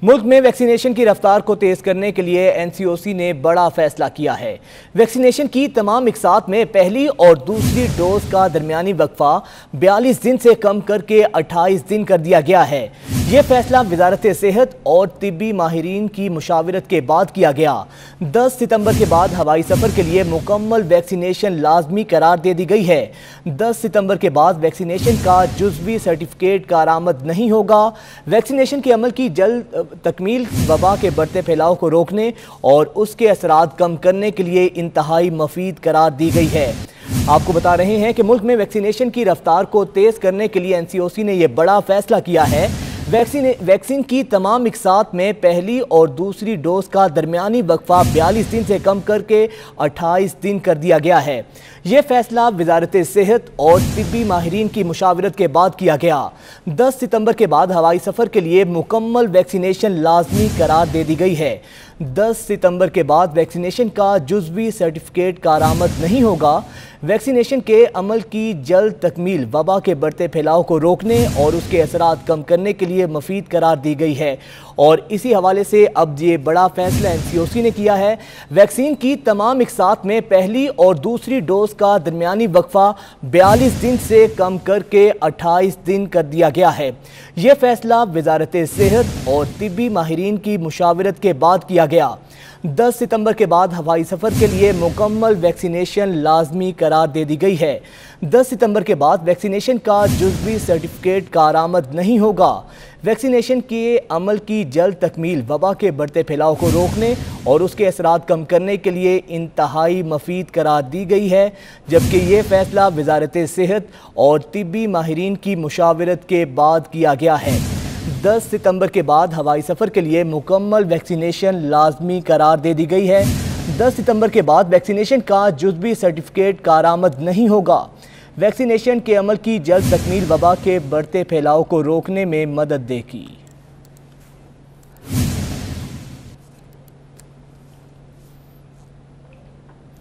मुल्क में वैक्सीनेशन की रफ्तार को तेज करने के लिए एनसीओसी ने बड़ा फैसला किया है। वैक्सीनेशन की तमाम इकसात में पहली और दूसरी डोज का दरमियानी वक्फा 42 दिन से कम करके 28 दिन कर दिया गया है। ये फैसला वजारत सेहत और तिब्बी माहिरीन की मुशावरत के बाद किया गया। 10 सितंबर के बाद हवाई सफर के लिए मुकम्मल वैक्सीनेशन लाजमी करार दे दी गई है। 10 सितंबर के बाद वैक्सीनेशन का जुज़वी सर्टिफिकेट कारआमद नहीं होगा। वैक्सीनेशन के अमल की जल्द तकमील वबा के बढ़ते फैलाव को रोकने और उसके असरात कम करने के लिए इंतहाई मुफीद करार दी गई है। आपको बता रहे हैं कि मुल्क में वैक्सीनेशन की रफ्तार को तेज करने के लिए एनसीओसी ने यह बड़ा फैसला किया है। वैक्सीन की तमाम इकसात में पहली और दूसरी डोज का दरमियानी वक्फा 42 दिन से कम करके 28 दिन कर दिया गया है। ये फैसला वजारत सेहत और तिब्बी माहिरीन की मुशावरत के बाद किया गया। 10 सितंबर के बाद हवाई सफ़र के लिए मुकम्मल वैक्सीनेशन लाजमी करार दे दी गई है। 10 सितंबर के बाद वैक्सीनेशन का जुज़वी सर्टिफिकेट कारआमद नहीं होगा। वैक्सीनेशन के अमल की जल्द तकमील वबा के बढ़ते फैलाव को रोकने और उसके असरात कम करने के लिए मुफीद करार दी गई है। और इसी हवाले से अब ये बड़ा फैसला एनसीओसी ने किया है। वैक्सीन की तमाम इकसात में पहली और दूसरी डोज का दरमियानी वक्फा 42 दिन से कम करके 28 दिन कर दिया गया है। ये फैसला वजारत सेहत और तिब्बी माहिरीन की मुशावरत के बाद किया गया। 10 सितंबर के बाद हवाई सफ़र के लिए मुकम्मल वैक्सीनेशन लाजमी करार दे दी गई है। 10 सितंबर के बाद वैक्सीनेशन का जुज़वी सर्टिफिकेट कारआमद नहीं होगा। वैक्सीनेशन के अमल की जल्द तकमील वबा के बढ़ते फैलाव को रोकने और उसके असरात कम करने के लिए इंतहाई मुफीद करार दी गई है, जबकि ये फैसला वजारत सेहत और तिब्बी माहिरीन की मुशावरत के बाद किया गया है। 10 सितंबर के बाद हवाई सफ़र के लिए मुकम्मल वैक्सीनेशन लाजमी करार दे दी गई है। 10 सितंबर के बाद वैक्सीनेशन का जुज़वी सर्टिफिकेट कारआमद नहीं होगा। वैक्सीनेशन के अमल की जल्द तकमील वबा के बढ़ते फैलाव को रोकने में मदद देगी।